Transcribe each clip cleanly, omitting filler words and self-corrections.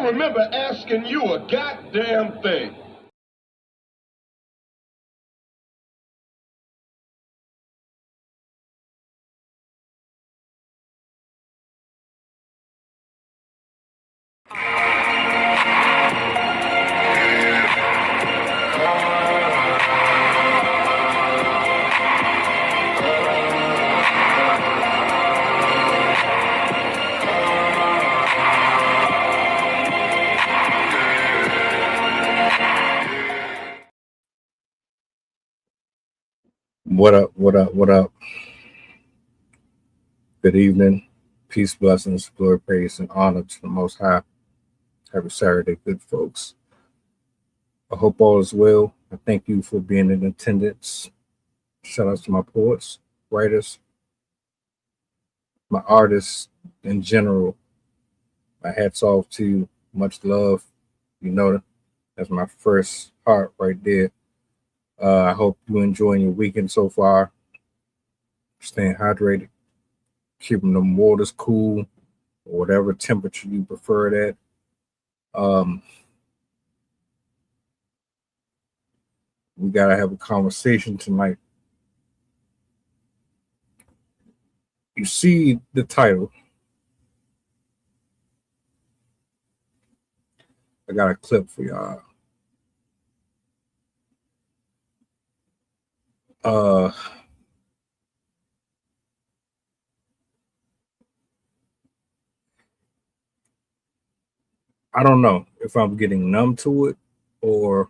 don't remember asking you a goddamn thing. What up, what up, what up? Good evening. Peace, blessings, glory, praise, and honor to the Most High. Happy Saturday, good folks. I hope all is well. I thank you for being in attendance. Shout out to my poets, writers, my artists in general. My hats off to you. Much love. You know, that's my first heart right there. I hope you're enjoying your weekend so far. Staying hydrated, keeping them waters cool, or whatever temperature you prefer that. We gotta have a conversation tonight. You see the title. I got a clip for y'all. I don't know if I'm getting numb to it or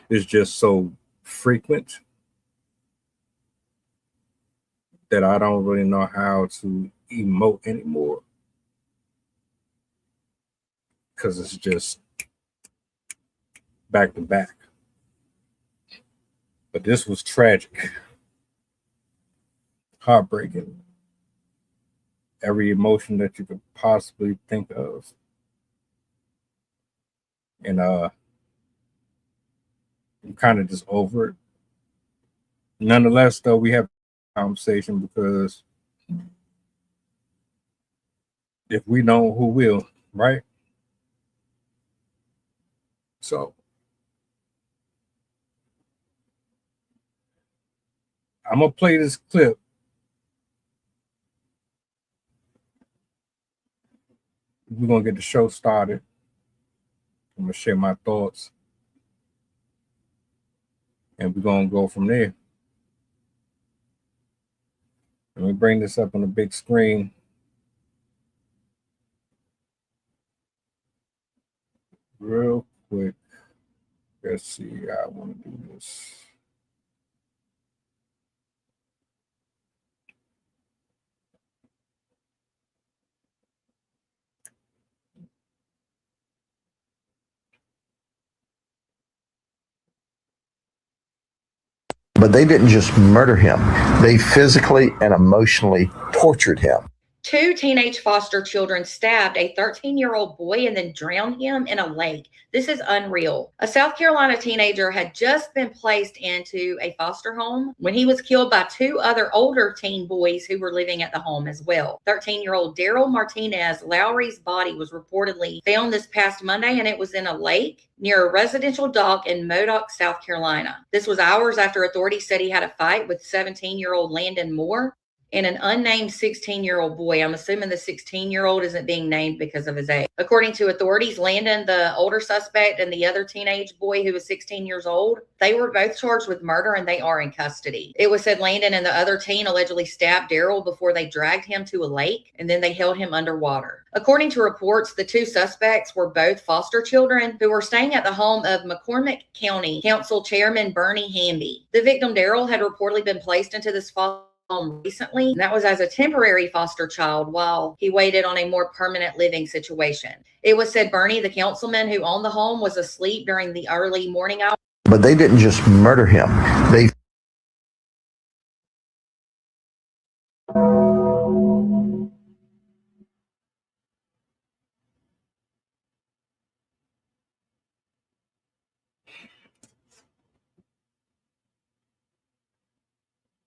it's just so frequent that I don't really know how to emote anymore because it's just back to back. But this was tragic, heartbreaking. Every emotion that you could possibly think of. And I'm kind of just over it. Nonetheless, though, we have a conversation because if we know, who will, right? So I'm going to play this clip. We're going to get the show started. I'm going to share my thoughts. And we're going to go from there. Let me bring this up on the big screen. Real quick. Let's see how I want to do this. But they didn't just murder him. They physically and emotionally tortured him. 2 teenage foster children stabbed a 13-year-old boy and then drowned him in a lake. This is unreal. A South Carolina teenager had just been placed into a foster home when he was killed by 2 other older teen boys who were living at the home as well. 13-year-old Daryl Martinez Lowery's body was reportedly found this past Monday, and it was in a lake near a residential dock in Modoc, South Carolina. This was hours after authorities said he had a fight with 17-year-old Landon Moore and an unnamed 16-year-old boy. I'm assuming the 16-year-old isn't being named because of his age. According to authorities, Landon, the older suspect, and the other teenage boy who was 16 years old, they were both charged with murder and they are in custody. It was said Landon and the other teen allegedly stabbed Daryl before they dragged him to a lake and then they held him underwater. According to reports, the 2 suspects were both foster children who were staying at the home of McCormick County Council Chairman Bernie Hamby. The victim, Daryl, had reportedly been placed into this foster home recently, and that was as a temporary foster child while he waited on a more permanent living situation. It was said Bernie, the councilman who owned the home, was asleep during the early morning hours. But they didn't just murder him. They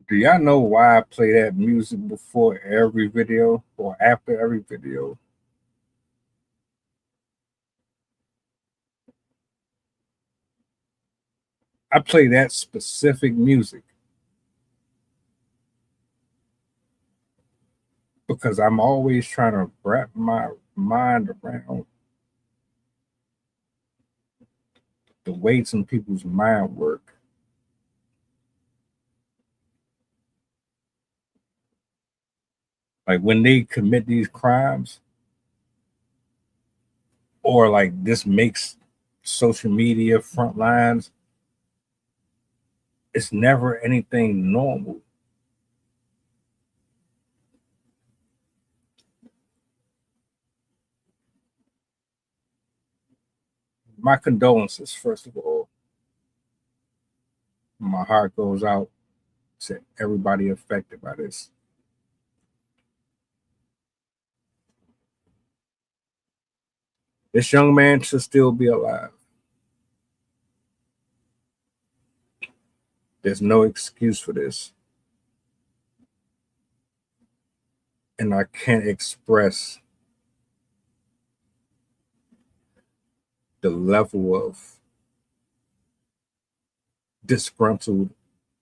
Do y'all know why I play that music before every video or after every video? I play that specific music because I'm always trying to wrap my mind around the way some people's mind work. Like when they commit these crimes, or like this makes social media front lines, it's never anything normal. My condolences, first of all. My heart goes out to everybody affected by this. This young man should still be alive. There's no excuse for this. And I can't express the level of disgruntled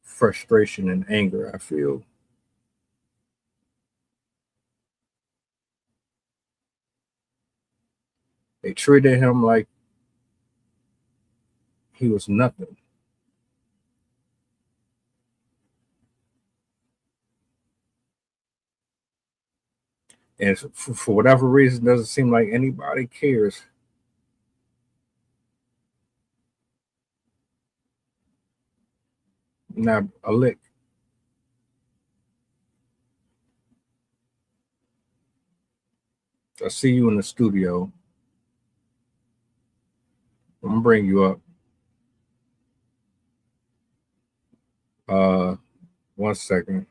frustration and anger I feel. They treated him like he was nothing. And for whatever reason, doesn't seem like anybody cares. Not a lick. I see you in the studio. I'm gonna bring you up. 1 second.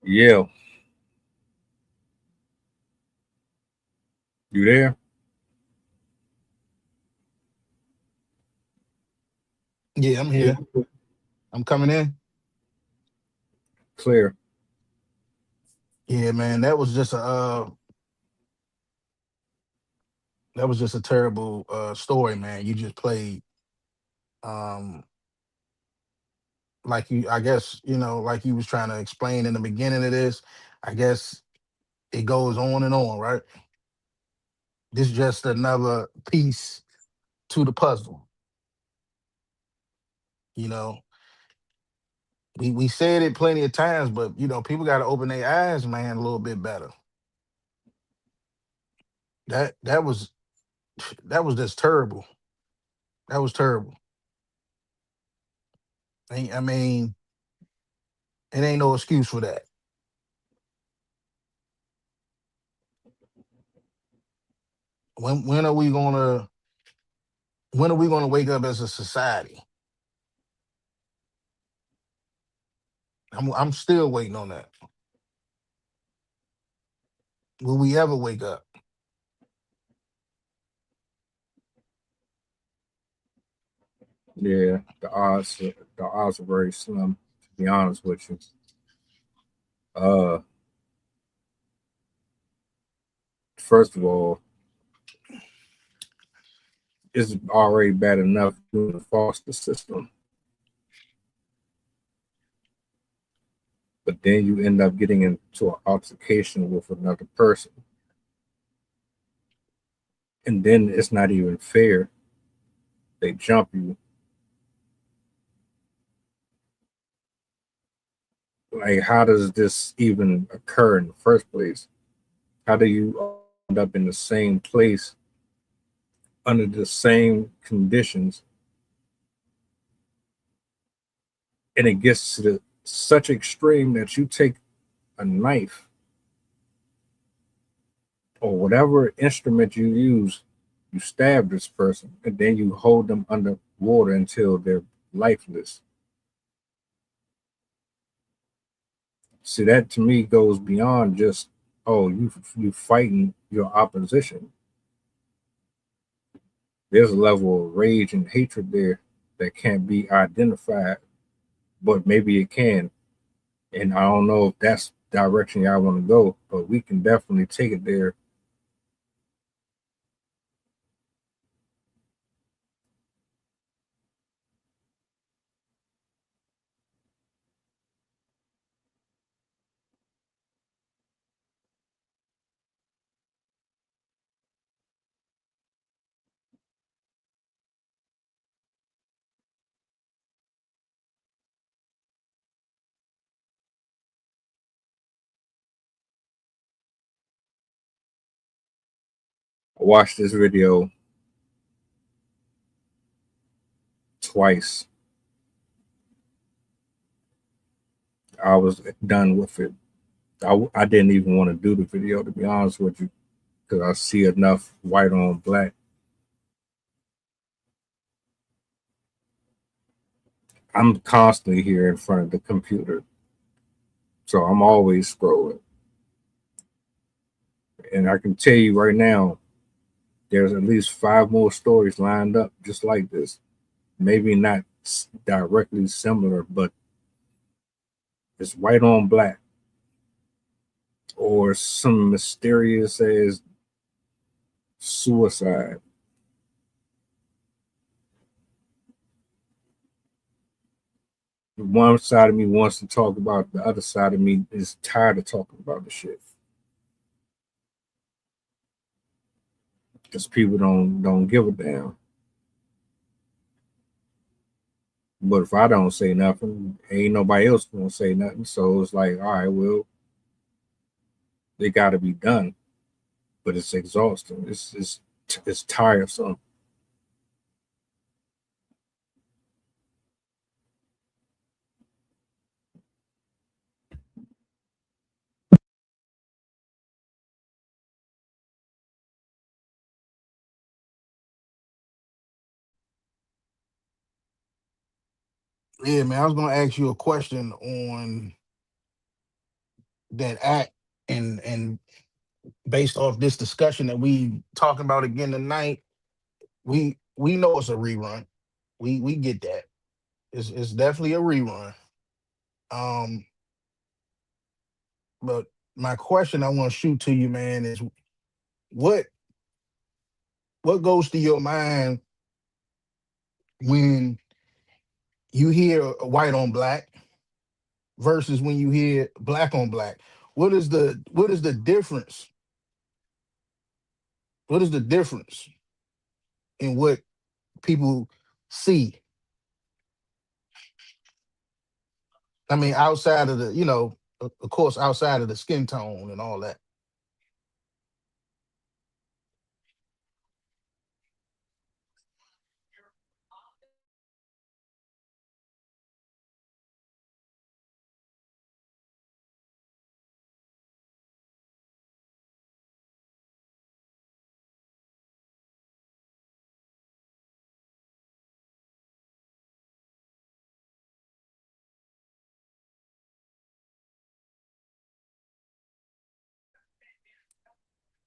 Yeah, you there? Yeah, I'm here. I'm coming in. Clear. Yeah, man, that was just a terrible story, man. You just played um like you I guess, like you was trying to explain in the beginning of this. I guess it goes on and on, right? This just another piece to the puzzle. You know, we said it plenty of times, but people got to open their eyes, man, a little bit better. That was that was just terrible. That was terrible. I mean, it ain't no excuse for that. When are we gonna wake up as a society? I'm still waiting on that. Will we ever wake up? Yeah, the odds are very slim, to be honest with you. Uh, First of all, it's already bad enough in the foster system, but then you end up getting into an altercation with another person, and then it's not even fair. They jump you. Like, how does this even occur in the first place? How do you end up in the same place under the same conditions, and it gets to such extreme that you take a knife or whatever instrument you use, you stab this person, and then you hold them under water until they're lifeless. See, that to me goes beyond just, oh, you fighting your opposition. There's a level of rage and hatred there that can't be identified, but maybe it can. And I don't know if that's the direction y'all want to go, but we can definitely take it there. I watched this video twice. I was done with it. I didn't even want to do the video, to be honest with you, because I see enough white on black. I'm constantly here in front of the computer, so I'm always scrolling. And I can tell you right now, there's at least 5 more stories lined up just like this. Maybe not directly similar, but it's white on black or some mysterious as suicide. One side of me wants to talk about, the other side of me is tired of talking about the shit. Because people don't give a damn. But if I don't say nothing, ain't nobody else gonna say nothing. So it's like, all right, well, they got to be done. But it's exhausting. It's tiresome. Yeah, man. I was gonna ask you a question on that act, and based off this discussion that we talking about again tonight, we know it's a rerun. We get that. It's definitely a rerun. Um, but my question I want to shoot to you, man, is what what goes through your mind when you hear white on black versus when you hear black on black? What is the difference? What is the difference in what people see? I mean, outside of the, of course, outside of the skin tone and all that.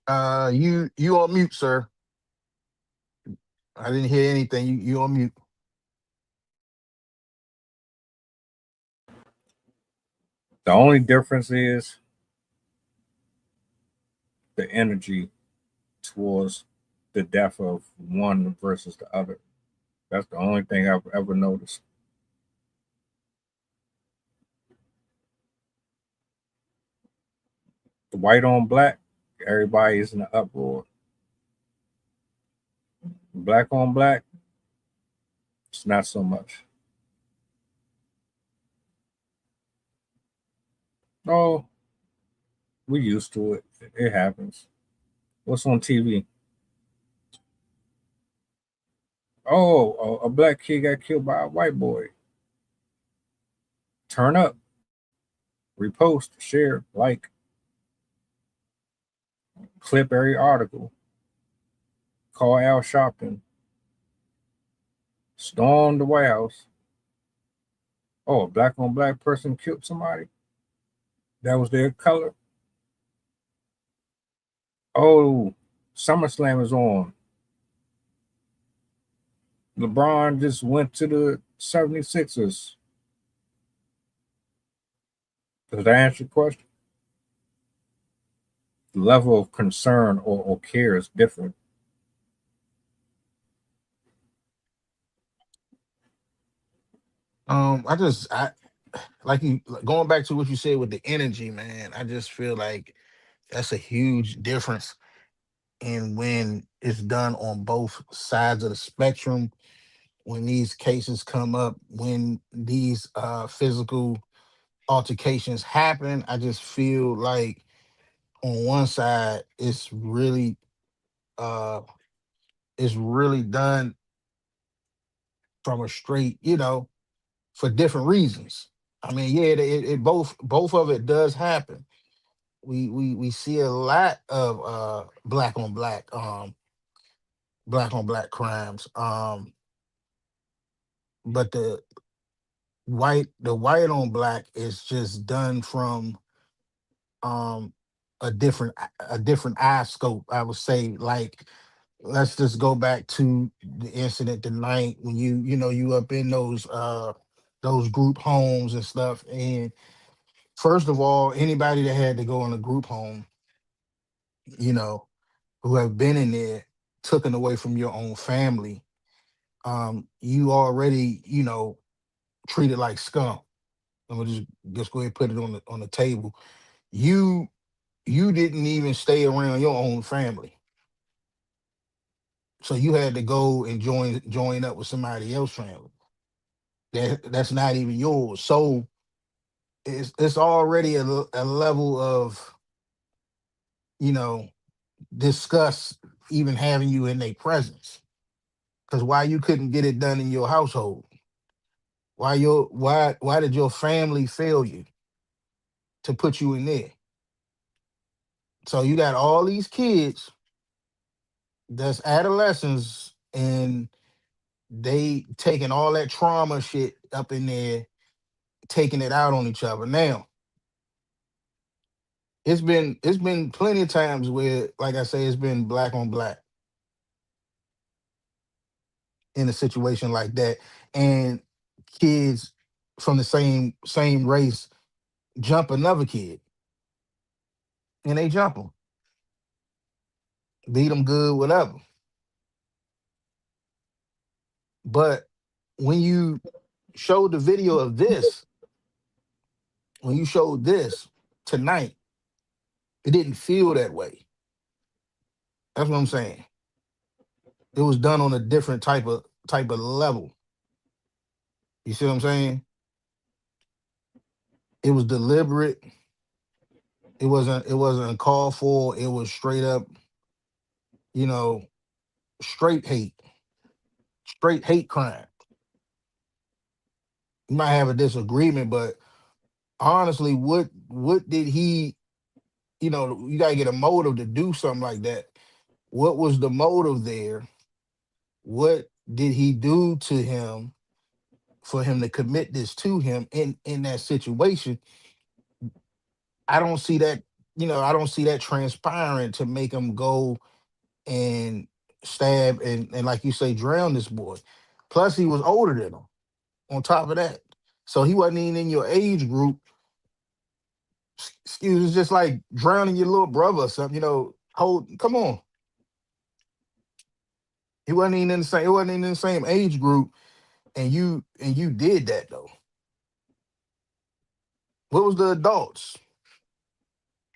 You on mute, sir. I didn't hear anything. You on mute. The only difference is the energy towards the death of one versus the other. That's the only thing I've ever noticed. The white on black, everybody is in an uproar. Black on black, it's not so much. Oh, we used to it. It happens. What's on TV? Oh, a black kid got killed by a white boy. Turn up, repost, share, like, clip every article, call Al Sharpton, storm the White House. Oh, a black on black person killed somebody. That was their color. Oh, SummerSlam is on. LeBron just went to the 76ers. Does that answer your question? The level of concern or care is different. I like you going back to what you said with the energy, man. I just feel like that's a huge difference in when it's done on both sides of the spectrum. When these cases come up, when these physical altercations happen, I just feel like on one side uh it's really done from a straight, for different reasons. I mean, yeah, it both of it does happen. We see a lot of black on black crimes. But the white on black is just done from um a different eye scope, I would say. Like, let's just go back to the incident tonight when you up in those group homes and stuff. And first of all, anybody that had to go in a group home, you know who have been in there, taken away from your own family, you already treated like scum. I'm gonna just go ahead and put it on the table. You you didn't even stay around your own family, so you had to go and join up with somebody else's family that's not even yours. So it's already a level of you know disgust even having you in their presence. Because why you couldn't get it done in your household? Why did your family fail you to put you in there? So you got all these kids that's adolescents, and they taking all that trauma shit up in there, taking it out on each other. Now, it's been plenty of times where, like I say, it's been black on black in a situation like that, and kids from the same race jump another kid, and they jump them, beat them good, whatever. But when you showed the video of this, when you showed this tonight, it didn't feel that way. That's what I'm saying. It was done on a different type of level. You see what I'm saying? It was deliberate. It wasn't uncalled for. It was straight up, you know, straight hate, straight hate crime. You might have a disagreement, but honestly, what did he? You gotta get a motive to do something like that. What was the motive there? What did he do to him for him to commit this to him in that situation? I don't see that. I don't see that transpiring to make him go and stab and like you say, drown this boy. Plus, he was older than him. On top of that, so he wasn't even in your age group. Excuse, it's just like drowning your little brother or something. Hold, come on. He wasn't even in the same. He wasn't even in the same age group, and you did that though. What was the adults?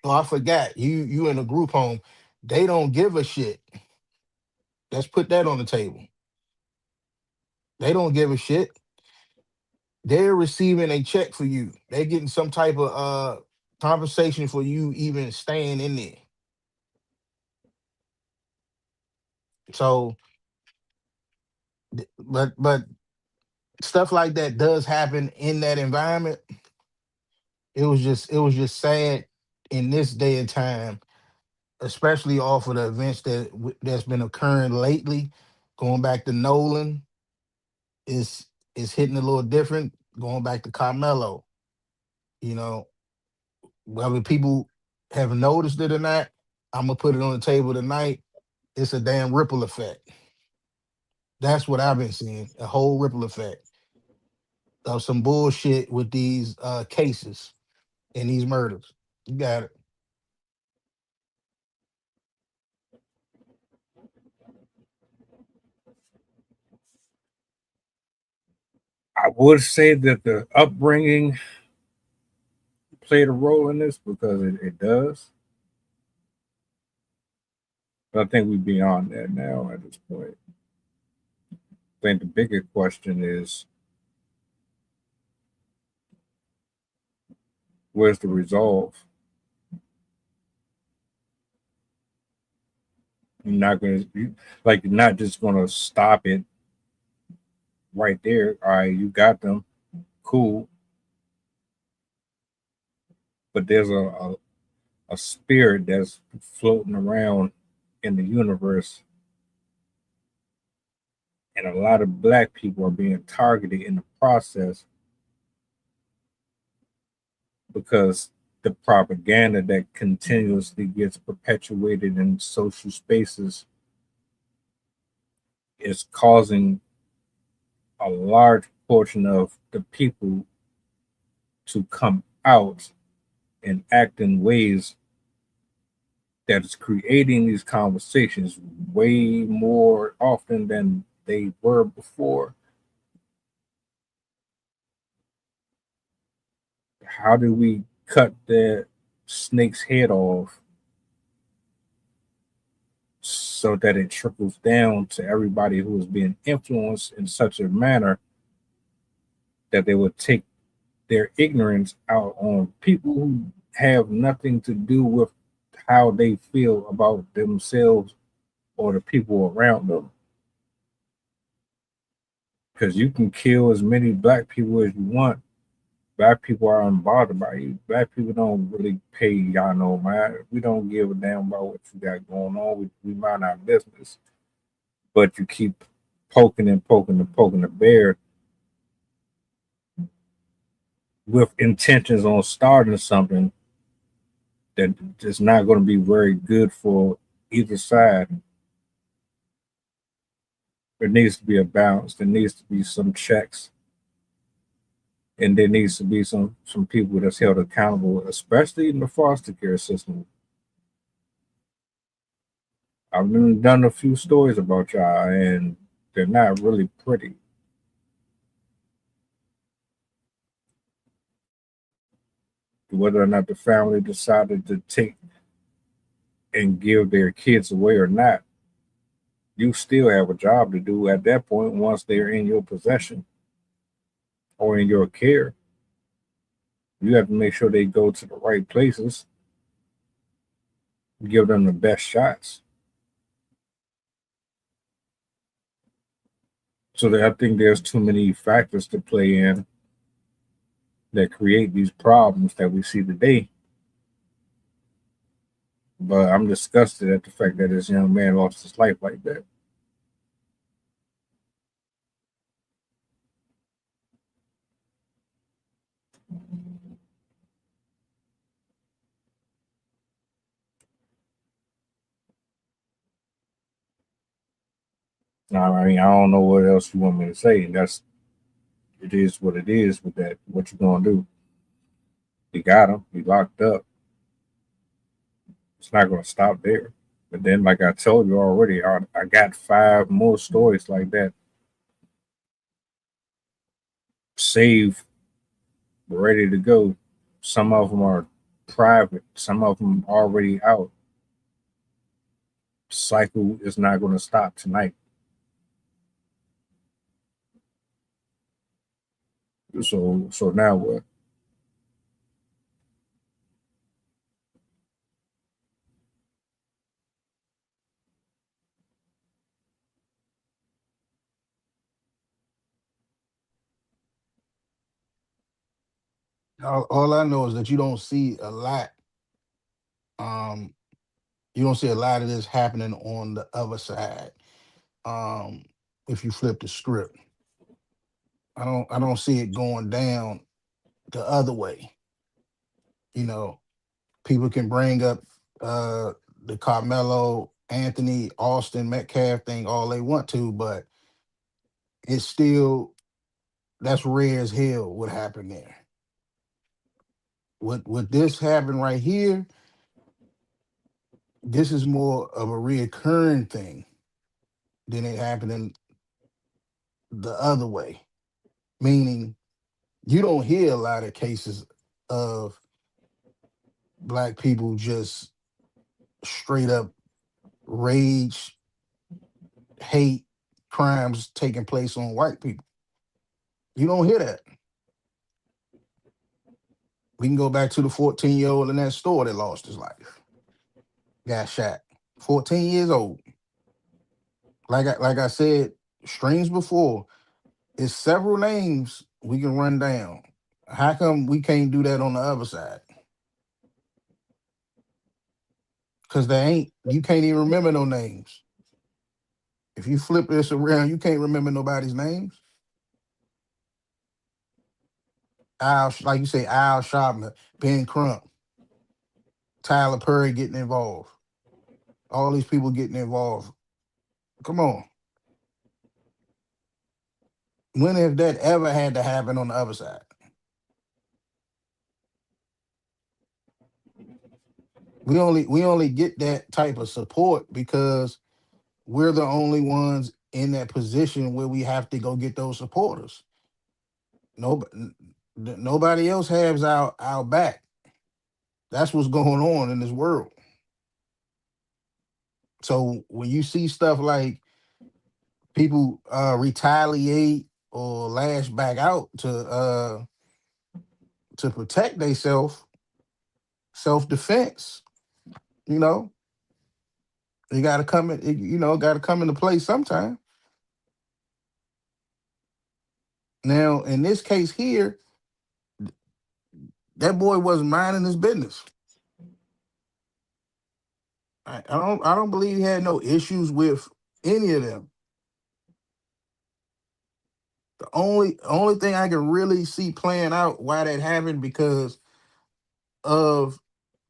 Oh, I forgot. You in a group home. They don't give a shit. Let's put that on the table. They don't give a shit. They're receiving a check for you. They're getting some type of compensation for you even staying in there. So, but stuff like that does happen in that environment. It was just sad in this day and time, especially off of the events that's been occurring lately. Going back to Nolan is hitting a little different. Going back to Carmelo, you know, whether people have noticed it or not, I'm gonna put it on the table tonight. It's a damn ripple effect. That's what I've been seeing. A whole ripple effect of some bullshit with these cases. in these murders. You got it. I would say that the upbringing played a role in this because it does. But I think we're beyond that now at this point. I think the bigger question is where's the resolve? You're not gonna like you're not just gonna stop it right there. All right, you got them, cool. But there's a spirit that's floating around in the universe, and a lot of black people are being targeted in the process because the propaganda that continuously gets perpetuated in social spaces is causing a large portion of the people to come out and act in ways that is creating these conversations way more often than they were before. How do we cut that snake's head off so that it trickles down to everybody who is being influenced in such a manner that they would take their ignorance out on people who have nothing to do with how they feel about themselves or the people around them? Because you can kill as many black people as you want. Black people are unbothered by you. Black people don't really pay y'all no mind. We don't give a damn about what you got going on. We mind our business. But you keep poking and poking and poking the bear with intentions on starting something that is not going to be very good for either side. There needs to be a balance. There needs to be some checks, and there needs to be some people that's held accountable, especially in the foster care system. I've done a few stories about y'all, and they're not really pretty. Whether or not the family decided to take and give their kids away or not, you still have a job to do at that point once they're in your possession or in your care. You have to make sure they go to the right places, give them the best shots. So that I think there's too many factors to play in that create these problems that we see today. But I'm disgusted at the fact that this young man lost his life like that. Now, I mean, I don't know what else you want me to say. That's it is what it is with that. What you gonna do? You got him. He locked up. It's not gonna stop there. But then, like I told you already, I got 5 more stories like that saved, ready to go. Some of them are private. Some of them already out. Cycle is not going to stop tonight. So now what? All I know is that you don't see a lot. Um, you don't see a lot of this happening on the other side. Um, if you flip the script, I don't see it going down the other way. You know, people can bring up the Carmelo Anthony Austin Metcalf thing all they want to, but it's still that's rare as hell what happened there. what this happened right here, this is more of a reoccurring thing than it happening the other way. Meaning, you don't hear a lot of cases of black people just straight up rage, hate crimes taking place on white people. You don't hear that. We can go back to the 14-year-old in that store that lost his life, got shot. 14 years old. Like I said, streams before, it's several names we can run down. How come we can't do that on the other side? Because you can't even remember no names. If you flip this around, you can't remember nobody's names. Like you say, Al Sharpton, Ben Crump, Tyler Perry getting involved. All these people getting involved. Come on. When have that ever had to happen on the other side? We only get that type of support because we're the only ones in that position where we have to go get those supporters. Nobody else has our back. That's what's going on in this world. So when you see stuff like people retaliate or lash back out to protect themselves, self-defense, you know, you got to come in, got to come into play sometime. Now, in this case here, that boy wasn't minding his business. I don't believe he had no issues with any of them. The only thing I can really see playing out why that happened because of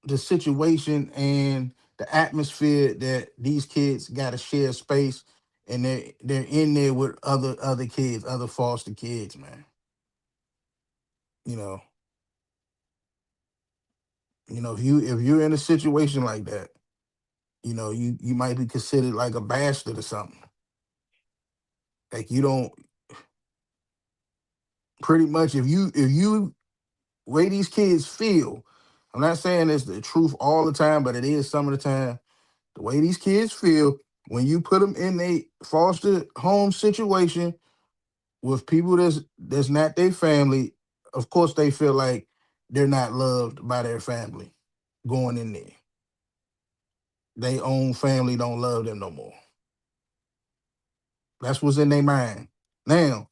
the situation and the atmosphere that these kids got to share space, and they're in there with other kids, other foster kids, man. You know, if you're in a situation like that, you might be considered like a bastard or something. Like you don't pretty much if you way these kids feel. I'm not saying it's the truth all the time, but it is some of the time. The way these kids feel when you put them in a foster home situation with people that's not their family, of course they feel like they're not loved by their family going in there. Their own family don't love them no more. That's what's in their mind. Now,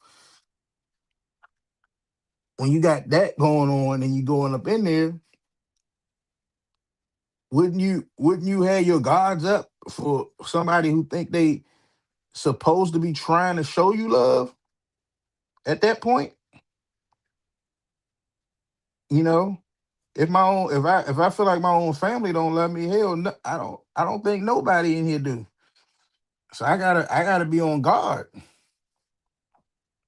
when you got that going on and you going up in there, wouldn't you have your guards up for somebody who think they supposed to be trying to show you love at that point? If I feel like my own family don't love me, hell no, I don't think nobody in here do. So I gotta be on guard.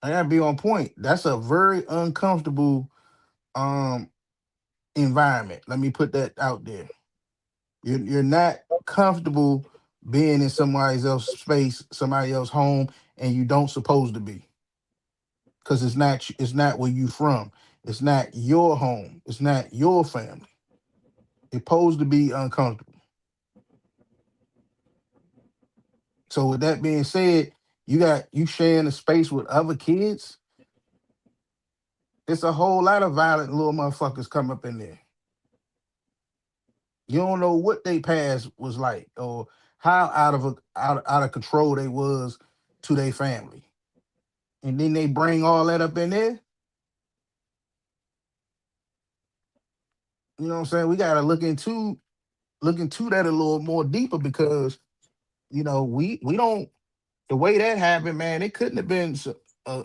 I gotta be on point. That's a very uncomfortable um environment. Let me put that out there. You're not comfortable being in somebody else's space, somebody else's home, and you don't supposed to be. Because it's not where you from. It's not your home. It's not your family. It's supposed to be uncomfortable. So with that being said, you sharing a space with other kids. It's a whole lot of violent little motherfuckers come up in there. You don't know what they past was like or how out of control they was to their family. And then they bring all that up in there. You know what I'm saying? We gotta look into that a little more deeper because we don't the way that happened, man, it couldn't have been uh,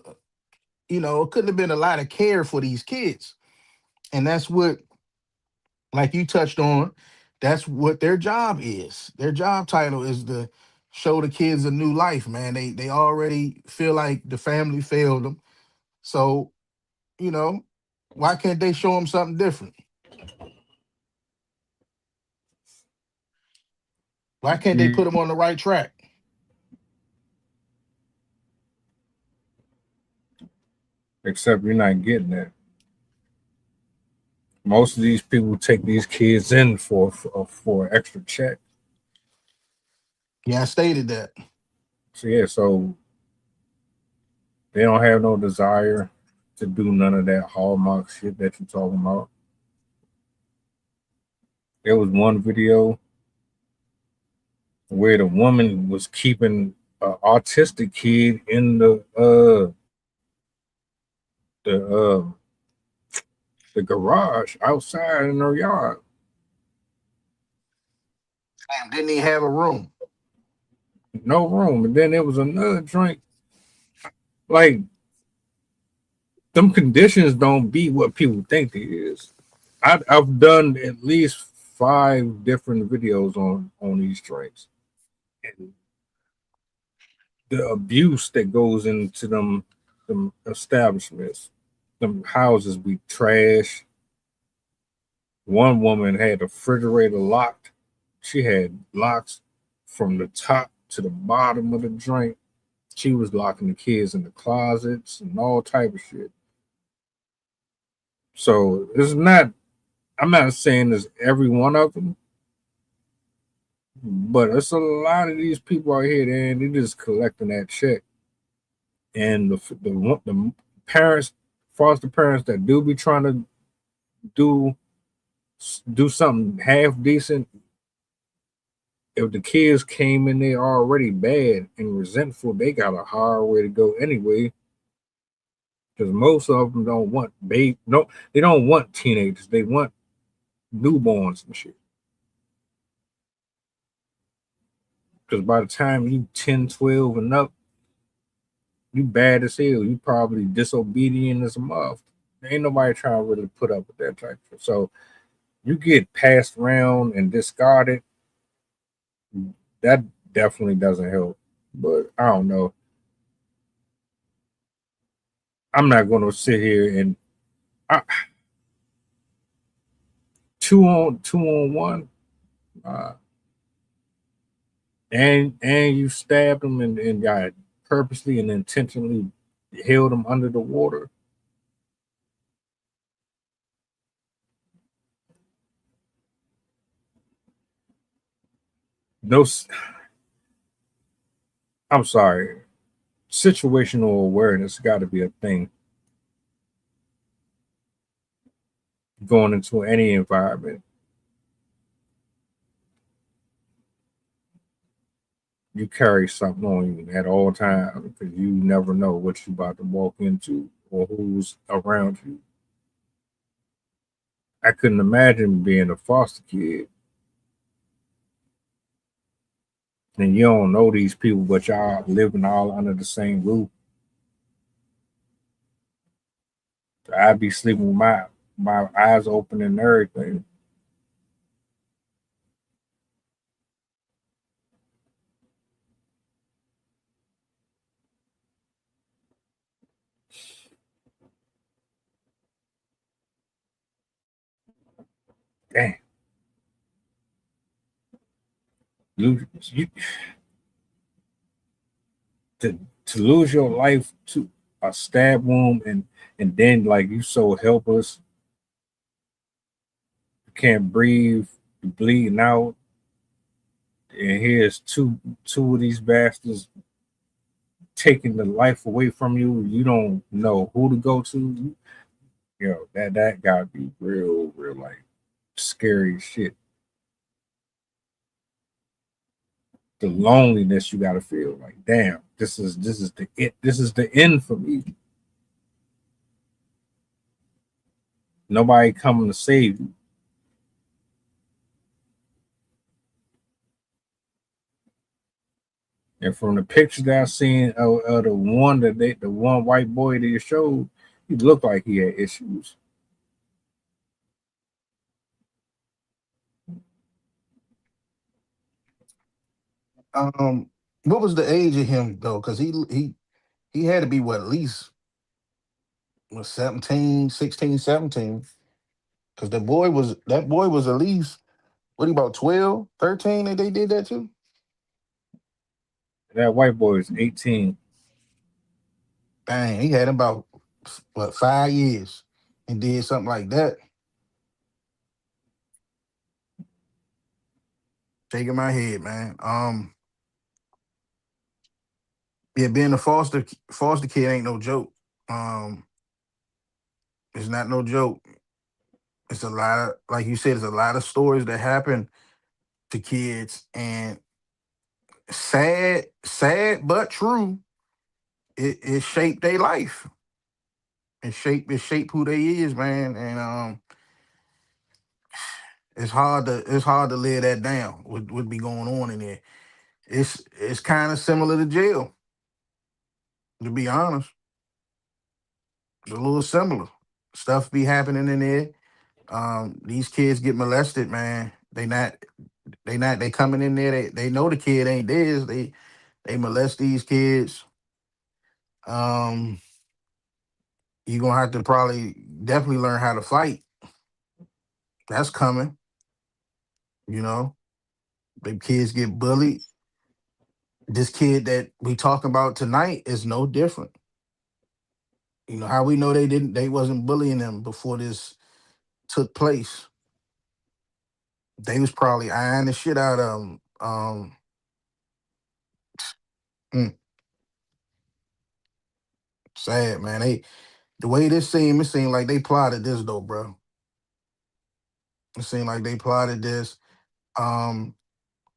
it couldn't have been a lot of care for these kids. And that's what, like you touched on, that's what their job is. Their job title is to show the kids a new life, man. They already feel like the family failed them. So, you know, why can't they show them something different? Why can't they put him on the right track? Except you're not getting that. Most of these people take these kids in for extra check. Yeah, I stated that. So yeah, so they don't have no desire to do none of that hallmark shit that you're talking about. There was one video where the woman was keeping an autistic kid in the the garage outside in her yard. Damn, didn't he have a room? No room. And then there was another drink. Like, them conditions don't be what people think they is. I've done at least 5 different videos on these drinks. And the abuse that goes into them establishments, them houses be trash. One woman had the refrigerator locked. She had locks from the top to the bottom of the drink. She was locking the kids in the closets and all type of shit. So it's not. I'm not saying it's every one of them, but it's a lot of these people out here, and they just collecting that check. And the parents, foster parents that do be trying to do something half decent, if the kids came in there already bad and resentful, they got a hard way to go anyway. Because most of them don't want no, they don't want teenagers. They want newborns and shit. Because by the time you 10, 12 and up, you bad as hell. You probably disobedient as a mother. Ain't nobody trying to really put up with that type of. So you get passed around and discarded. That definitely doesn't help. But I don't know. I'm not going to sit here and 2-on-1, and you stabbed them and got purposely and intentionally held them under the water. Those, I'm sorry, situational awareness got to be a thing going into any environment. You carry something on you at all times because you never know what you're about to walk into or who's around you. I couldn't imagine being a foster kid and you don't know these people, but y'all living all under the same roof. I'd be sleeping with my eyes open and everything. Damn. You to lose your life to a stab wound and then like you so helpless, you can't breathe, you bleeding out, and here's two of these bastards taking the life away from you. You don't know who to go to. That gotta be real like scary shit. The loneliness you gotta feel like, damn, this is the end for me. Nobody coming to save you. And from the pictures that I've seen of the one white boy that you showed, he looked like he had issues. What was the age of him though? Because he had to be what, at least 17, 16, 17. Because that boy was at least, what, he about 12, 13 that they did that to? That white boy is 18. Dang, he had about, what, 5 years and did something like that. Shaking my head, man. Yeah, being a foster kid ain't no joke. Um, it's not no joke. It's a lot of, like you said, it's a lot of stories that happen to kids, and sad but true. It shaped their life. It shaped who they is, man. And it's hard to lay that down. What be going on in there? It's kind of similar to jail, to be honest. It's a little similar. Stuff be happening in there. These kids get molested, man. They coming in there. They know the kid ain't theirs. They molest these kids. Um, you're gonna have to probably definitely learn how to fight. That's coming. You know, the kids get bullied. This kid that we talking about tonight is no different. You know how we know they wasn't bullying them before this took place. They was probably eyeing the shit out of them. Mm, sad, man. The way it seemed like they plotted this though, bro. It seemed like they plotted this. Um,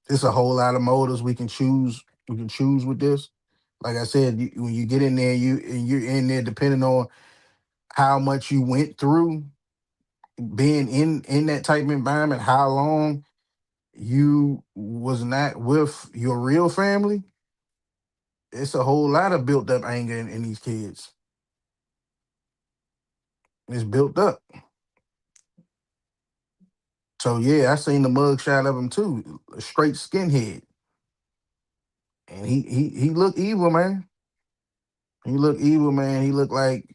There's a whole lot of motives we can choose. We can choose with this. Like I said, when you get in there, you're in there depending on how much you went through being in that type of environment, how long you was not with your real family. It's a whole lot of built up anger in these kids. It's built up. So yeah, I seen the mug shot of him too, a straight skinhead, and he looked evil, man. He looked evil, man. He looked like,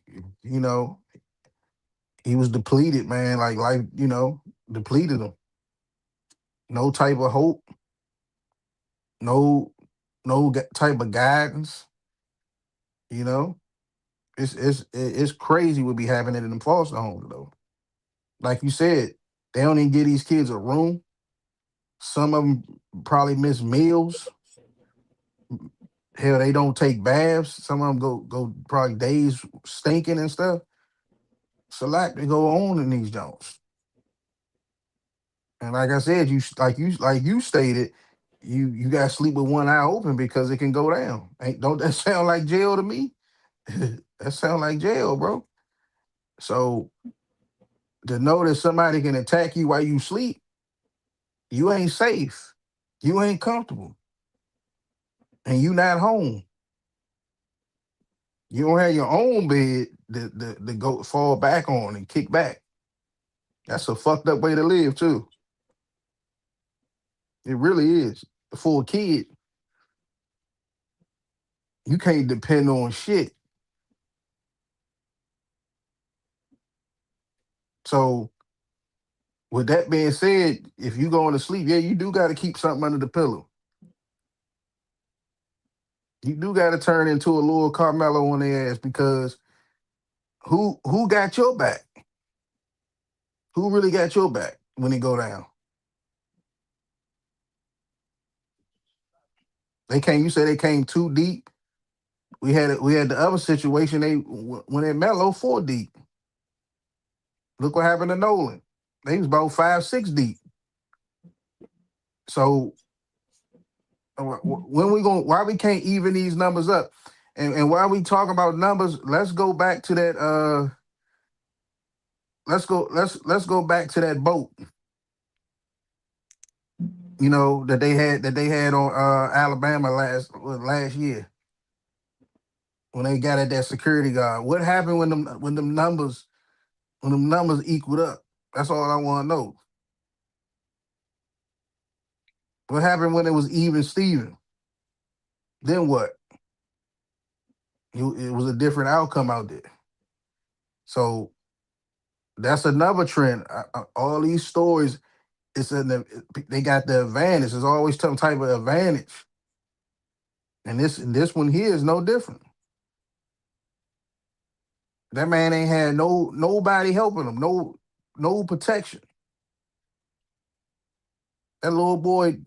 you know, he was depleted, man. Like life, depleted him. No type of hope. No, type of guidance. You know, it's crazy what be happening in them foster homes though. Like you said, they don't even give these kids a room. Some of them probably miss meals. Hell, they don't take baths. Some of them go probably days stinking and stuff. It's a lot to go on in these joints. And like I said, you stated, you got to sleep with one eye open because it can go down. Don't that sound like jail to me? That sound like jail, bro. So to know that somebody can attack you while you sleep, you ain't safe. You ain't comfortable. And you not home. You don't have your own bed to go fall back on and kick back. That's a fucked up way to live too. It really is. For a kid, you can't depend on shit. So with that being said, if you going to sleep, yeah, you do got to keep something under the pillow. You do got to turn into a little Carmelo on their ass because who got your back? Who really got your back when it go down? They came. You say they came too deep. We had the other situation. They when at Melo 4 deep. Look what happened to Nolan. They was about 5, 6 deep. So when we going? Why we can't even these numbers up? And while we talk about numbers, let's go back to that. Let's go back to that boat. You know that they had on Alabama last year when they got at that security guard. What happened when them numbers equaled up? That's all I want to know. What happened when it was even Steven? Then what? It was a different outcome out there. So That's another trend. All these stories, they got the advantage. There's always some type of advantage, and this one here is no different. That man ain't had nobody helping him, no protection. That little boy,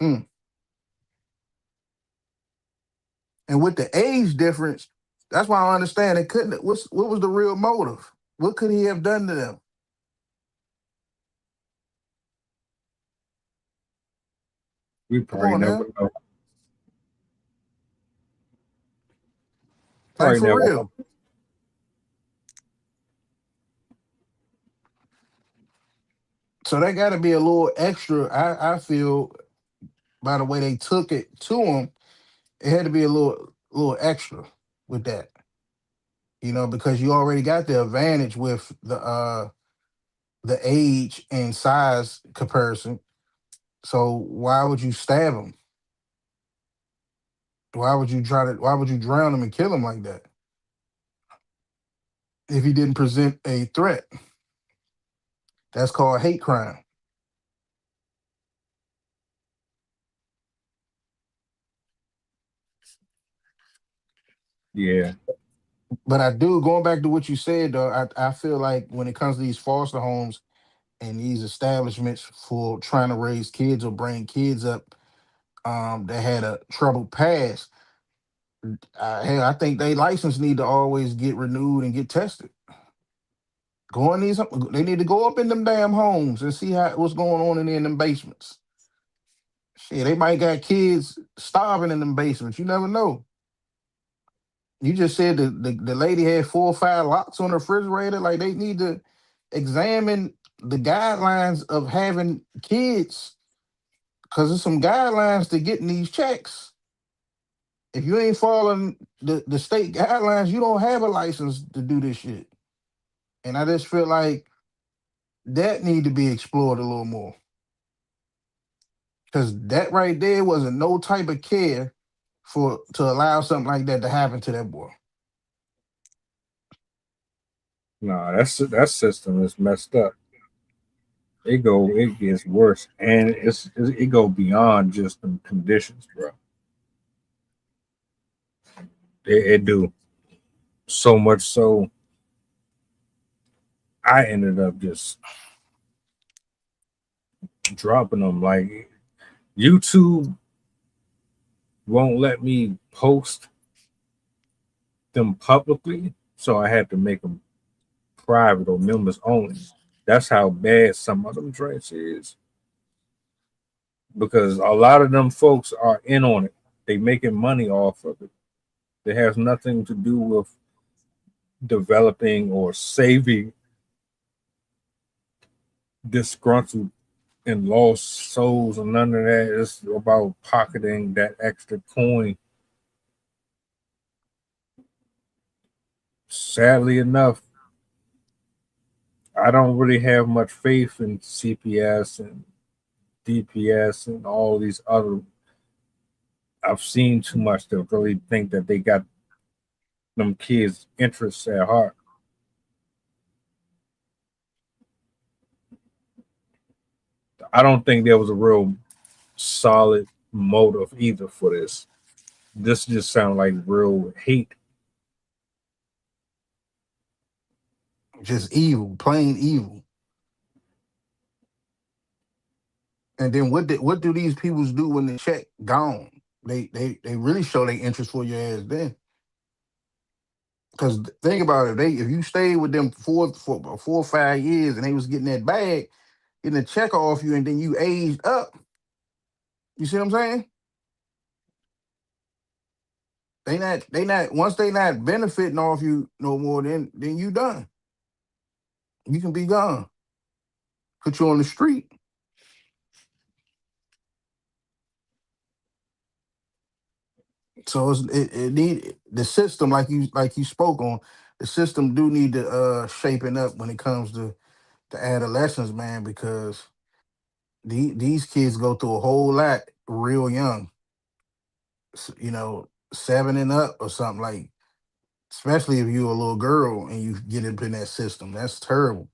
mm. And with the age difference, that's why I understand it couldn't. What was the real motive? What could he have done to them? We Come probably on never now, know. like Probably for never real. know. So that got to be a little extra. I feel by the way they took it to him, it had to be a little extra with that. Because you already got the advantage with the age and size comparison. So why would you stab him? Why would you drown him and kill him like that if he didn't present a threat? That's called hate crime. Yeah, But I do, going back to what you said though, I feel like when it comes to these foster homes and these establishments for trying to raise kids or bring kids up that had a troubled past, hell, I think they license need to always get renewed and get tested. They need to go up in them damn homes and see what's going on in them basements. Shit, they might got kids starving in them basements. You never know. You just said the lady had 4 or 5 locks on the refrigerator. Like they need to examine the guidelines of having kids because there's some guidelines to getting these checks. If you ain't following the state guidelines, you don't have a license to do this shit. And I just feel like that need to be explored a little more. Because that right there wasn't no type of care to allow something like that to happen to that boy. nah, that system is messed up. It gets worse, and it go beyond just the conditions, bro. It do so much so. I ended up just dropping them. Like YouTube won't let me post them publicly, so I had to make them private or members only. That's how bad some of them drinks is. Because a lot of them folks are in on it. They making money off of it. It has nothing to do with developing or saving disgruntled and lost souls and none of that. It's about pocketing that extra coin. Sadly enough, I don't really have much faith in CPS and DPS and all these other. I've seen too much to really think that they got them kids' interests at heart. I don't think there was a real solid motive either for this. This just sounded like real hate. Just evil, plain evil. And then what do these peoples do when the check gone? They really show their interest for your ass then. Because think about it, if you stayed with them for about 4 or 5 years and they was getting that bag, getting the check off you, and then you aged up. You see what I'm saying? They not once they not benefiting off you no more, then you done. You can be gone. Put you on the street. So it need the system like you spoke on. The system do need to shaping up when it comes to adolescents, man, because these kids go through a whole lot real young. 7 and up or something like especially if you're a little girl and you get up in that system. That's terrible.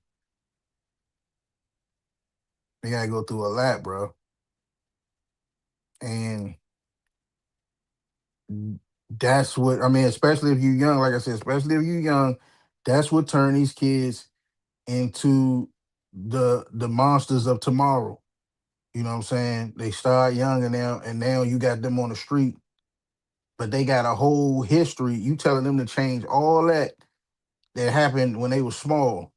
You gotta go through a lot, bro. And that's what I mean, especially if you're young, like I said, especially if you're young, that's what turn these kids into the monsters of tomorrow. You know what I'm saying? They start young and now you got them on the street, but they got a whole history. You telling them to change all that happened when they were small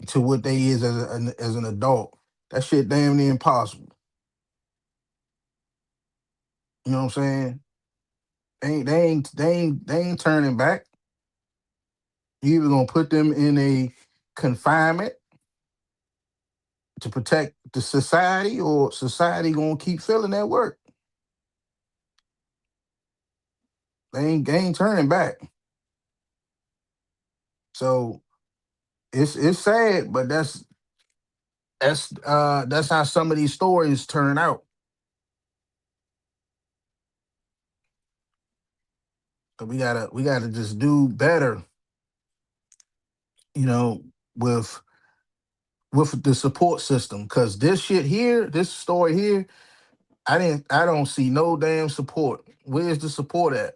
to what they is as an adult. That shit damn near impossible. You know what I'm saying? They ain't turning back. You either gonna put them in a confinement to protect the society, or society gonna keep filling that work. They ain't turning back. So it's sad, but that's how some of these stories turn out. So we gotta just do better, you know, with the support system. Cause this shit here, this story here, I don't see no damn support. Where's the support at?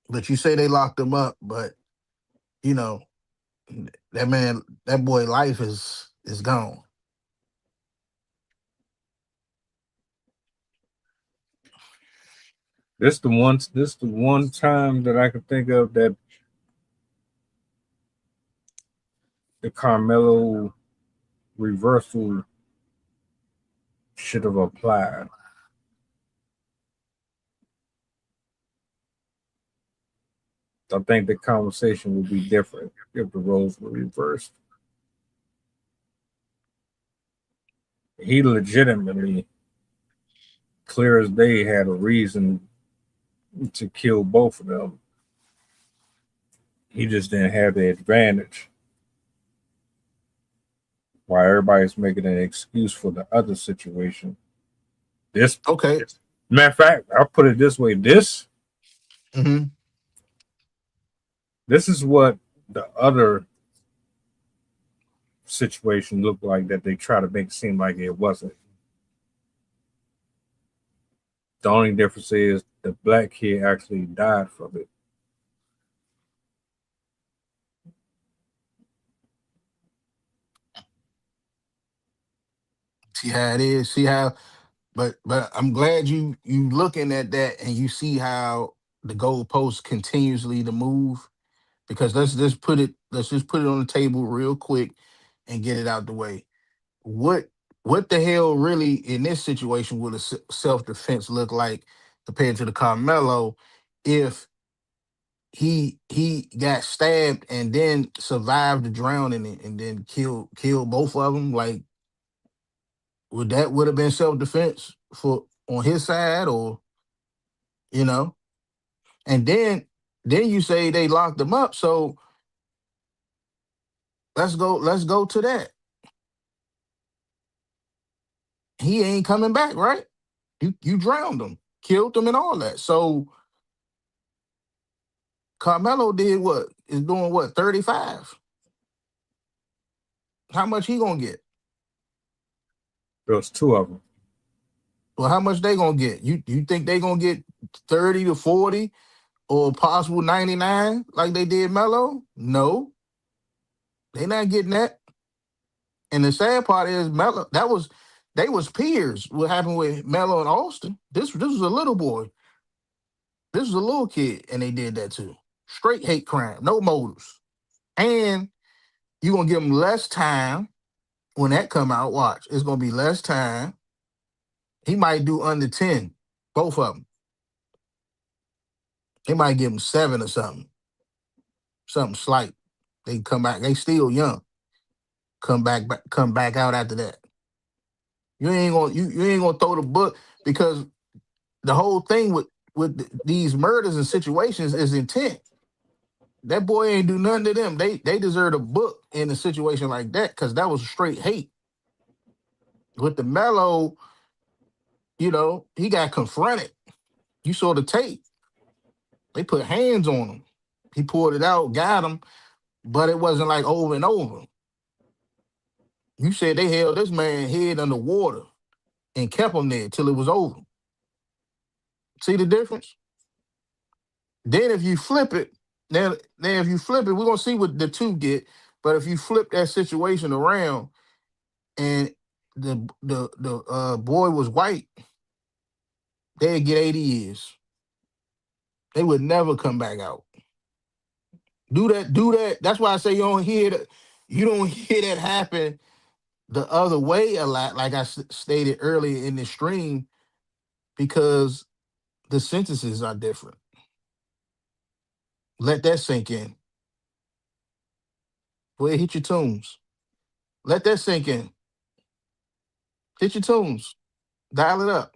But you say they locked him up, but you know, that boy life is gone. This the one time that I could think of that the Carmelo reversal should have applied. I think the conversation would be different if the roles were reversed. He legitimately, clear as day, had a reason to kill both of them. He just didn't have the advantage. While everybody's making an excuse for the other situation. This, Okay. matter of fact, I'll put it this way: Mm-hmm. this is what the other situation looked like that they try to make it seem like it wasn't. The only difference is the black kid actually died from it. See how it is. See how, but I'm glad you looking at that and you see how the goalposts continuously to move. Because let's just put it on the table real quick and get it out the way. What what the hell really in this situation would a self defense look like compared to the Carmelo if he got stabbed and then survived the drowning and then killed both of them? Like, would have been self defense for on his side, or you know? And then you say they locked him up, so let's go to that. He ain't coming back, right? You drowned him, killed him, and all that. So Carmelo did what? Is doing what? 35. How much he gonna get? There was two of them. Well, how much they gonna get? You think they gonna get 30 to 40 or possible 99 like they did Melo? No, they not getting that. And the sad part is Melo. They was peers. What happened with Melo and Austin? This was a little boy. This was a little kid, and they did that too. Straight hate crime, no motives. And you're gonna give them less time when that come out. Watch, it's gonna be less time. He might do under 10, both of them. They might give him 7 or something slight. They come back. They still young. Come back out after that. You ain't gonna throw the book because the whole thing with these murders and situations is intent. That boy ain't do nothing to them. They deserve a book in a situation like that because that was straight hate. With the Mellow, he got confronted. You saw the tape. They put hands on him. He pulled it out, got him, but it wasn't like over and over. You said they held this man head under water and kept him there till it was over. See the difference? Then if you flip it, then if you flip it, we're gonna see what the two get. But if you flip that situation around and the boy was white, they'd get 80 years. They would never come back out. Do that. That's why I say you don't hear that happen the other way a lot, like I stated earlier in the stream, because the sentences are different. Let that sink in. Go ahead, hit your tunes. Let that sink in. Hit your tunes. Dial it up.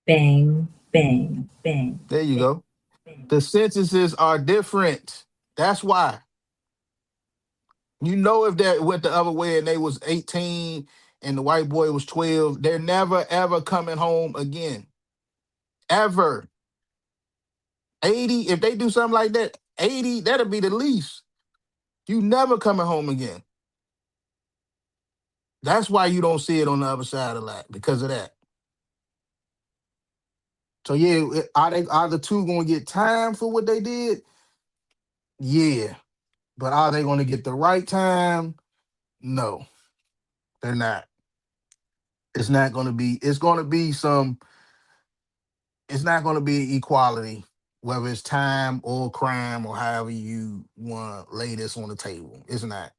Bang, bang, bang. There you go. The sentences are different. That's why. If that went the other way and they was 18 and the white boy was 12, they're never ever coming home again. Ever. 80, if they do something like that, 80, that'll be the least. You never coming home again. That's why you don't see it on the other side a lot, because of that. So yeah, are the two gonna get time for what they did? Yeah. But are they gonna get the right time? No, they're not. It's not gonna be, it's not gonna be equality, whether it's time or crime or however you wanna lay this on the table. It's not.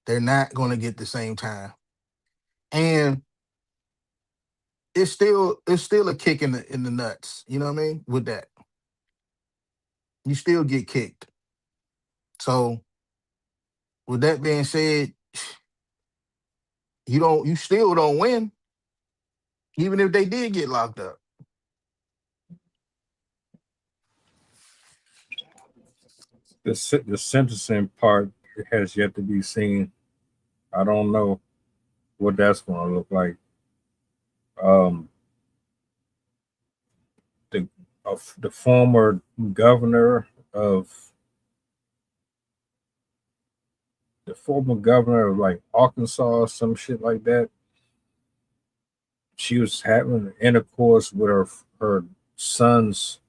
They're not gonna get the same time. And it's still a kick in the nuts. You know what I mean? With that. You still get kicked. So with that being said, you still don't win, even if they did get locked up. The sentencing part has yet to be seen. I don't know what that's going to look like. Um, the former governor of like Arkansas or some shit like that. She was having intercourse with her son's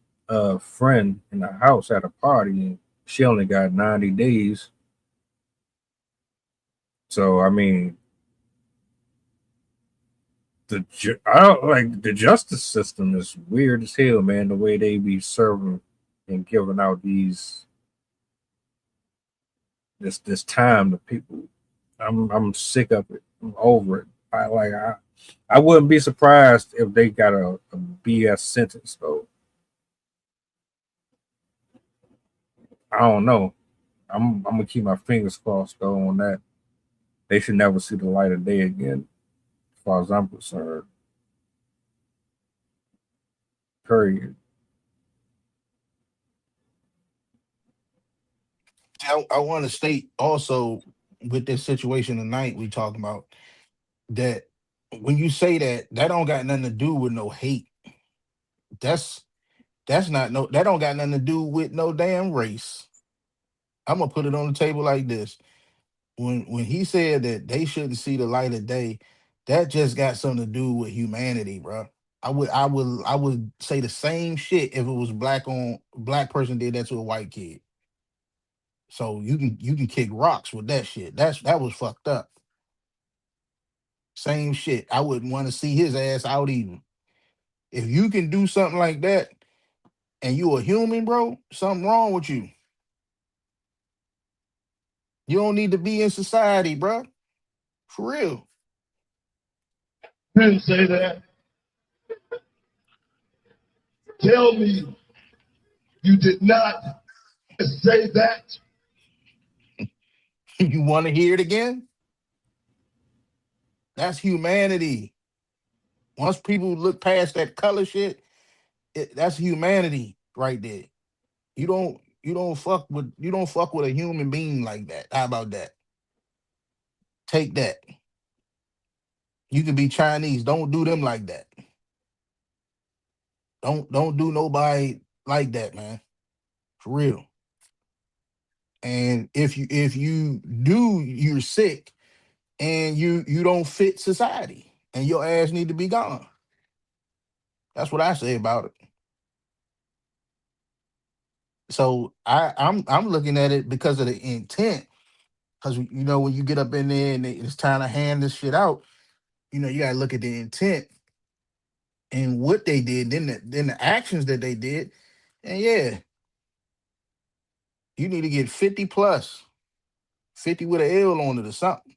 friend in the house at a party, and she only got 90 days. So I mean, I don't like the justice system is weird as hell, man. The way they be serving and giving out this time to people. I'm sick of it. I'm over it. I wouldn't be surprised if they got a BS sentence though. I don't know. I'm gonna keep my fingers crossed though on that. They should never see the light of day again, as far as I'm concerned. Period. I want to state also, with this situation tonight we talking about, that when you say that don't got nothing to do with no hate. That's that don't got nothing to do with no damn race. I'm gonna put it on the table like this. When he said that they shouldn't see the light of day, that just got something to do with humanity, bro. I would say the same shit if it was black person did that to a white kid. So you can kick rocks with that shit. That was fucked up. Same shit. I wouldn't want to see his ass out even. If you can do something like that and you a human, bro, something wrong with you. You don't need to be in society, bro. For real. You didn't say that. Tell me you did not say that. You want to hear it again? That's humanity. Once people look past that color shit, that's humanity right there. You don't fuck with a human being like that. How about that? Take that. You could be Chinese. Don't do them like that. Don't do nobody like that, man. For real. And if you do, you're sick and you don't fit society and your ass need to be gone. That's what I say about it. So I'm looking at it because of the intent. Because when you get up in there and it's time to hand this shit out, you gotta look at the intent and what they did, then the actions that they did, and yeah, you need to get 50 plus, 50 with an L on it or something.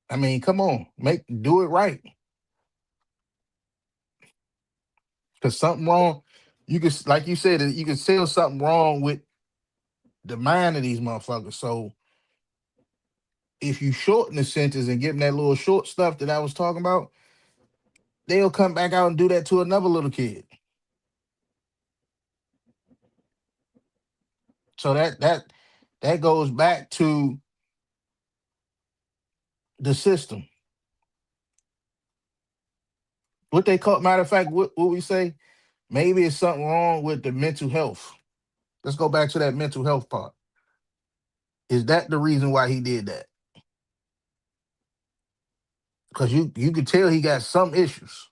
I mean, come on, do it right. Because something wrong, you could, like you said, you could tell something wrong with the mind of these motherfuckers. So if you shorten the sentence and give them that little short stuff that I was talking about, they'll come back out and do that to another little kid. So that goes back to the system. What they call, matter of fact, what we say, maybe it's something wrong with the mental health. Let's go back to that mental health part. Is that the reason why he did that? Because you could tell he got some issues.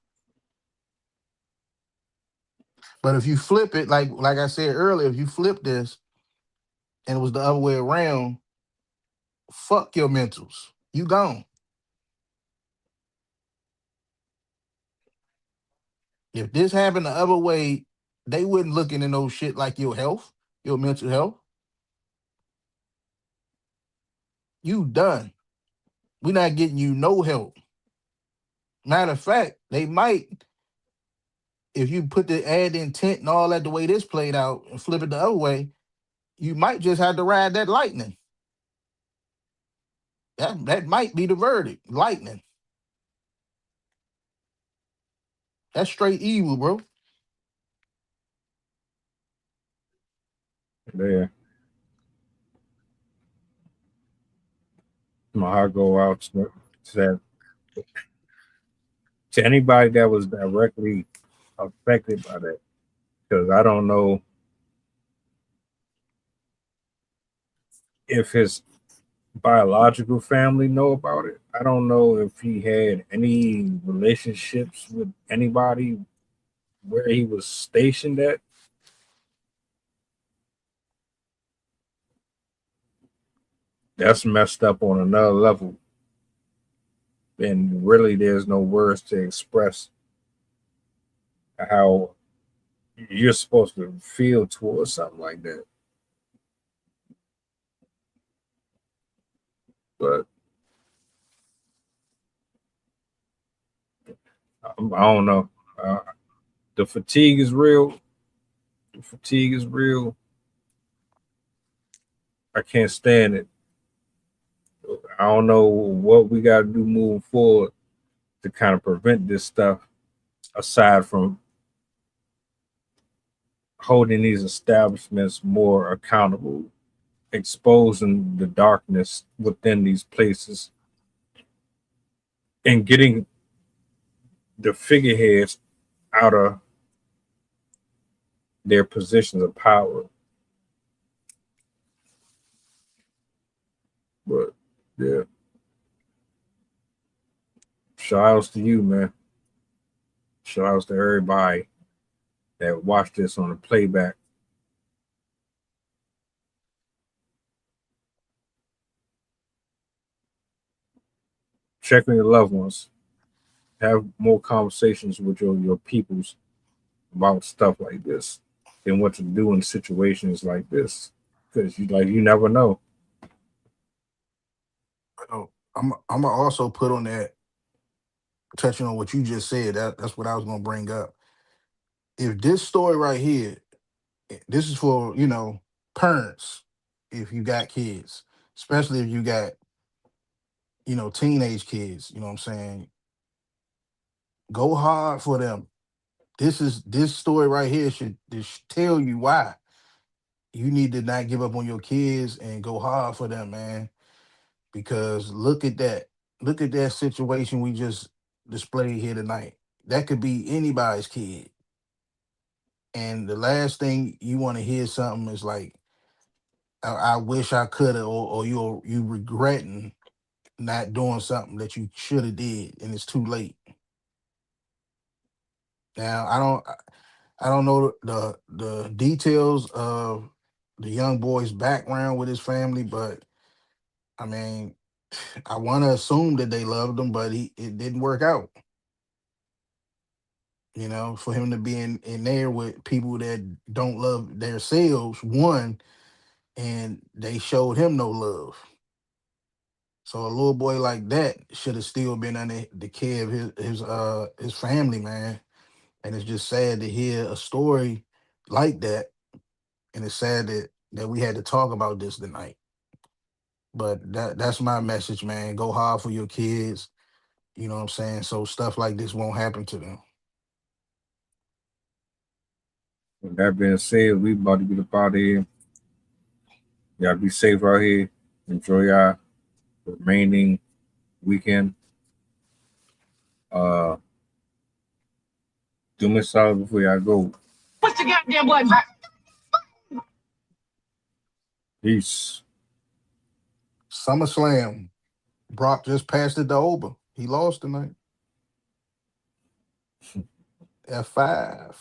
But if you flip it, like I said earlier, if you flip this and it was the other way around, fuck your mentals. You gone. If this happened the other way, they wouldn't look into no shit like your health, your mental health. You done. We're not getting you no help. Matter of fact, they might, if you put the ad intent and all that the way this played out and flip it the other way, you might just have to ride that lightning. That might be the verdict. Lightning. That's straight evil, bro. Yeah. My heart go out to anybody that was directly affected by that. Because I don't know if his biological family know about it. I don't know if he had any relationships with anybody where he was stationed at. That's messed up on another level. And really there's no words to express how you're supposed to feel towards something like that. But I don't know. The fatigue is real. The fatigue is real. I can't stand it. I don't know what we got to do moving forward to kind of prevent this stuff, aside from holding these establishments more accountable, exposing the darkness within these places, and getting the figureheads out of their positions of power. But yeah, shout outs to you, man. Shout outs to everybody that watched this on the playback. Check on your loved ones. Have more conversations with your peoples about stuff like this and what to do in situations like this, because you never know. I'm gonna also put on that, touching on what you just said. That's what I was gonna bring up. If this story right here, this is for parents, if you got kids, especially if you got teenage kids. You know what I'm saying? Go hard for them. This story right here should tell you why you need to not give up on your kids and go hard for them, man. Because look at that. look at that situation we just displayed here tonight. That could be anybody's kid. And the last thing you want to hear something is like, I wish I could have, or you regretting not doing something that you should have did, and it's too late. Now I don't know the details of the young boy's background with his family, but I mean, I want to assume that they loved him, but it didn't work out. You know, for him to be in there with people that don't love themselves, one, and they showed him no love. So a little boy like that should have still been under the care of his family, man. And it's just sad to hear a story like that. And it's sad that we had to talk about this tonight. But that's my message, man. Go hard for your kids. You know what I'm saying? So stuff like this won't happen to them. With that being said, we about to get up out of here. Y'all be safe out here. Enjoy y'all remaining weekend. Do me a solid before y'all go. What's the goddamn button? Peace. SummerSlam. Brock just passed it to Oba. He lost tonight. F5.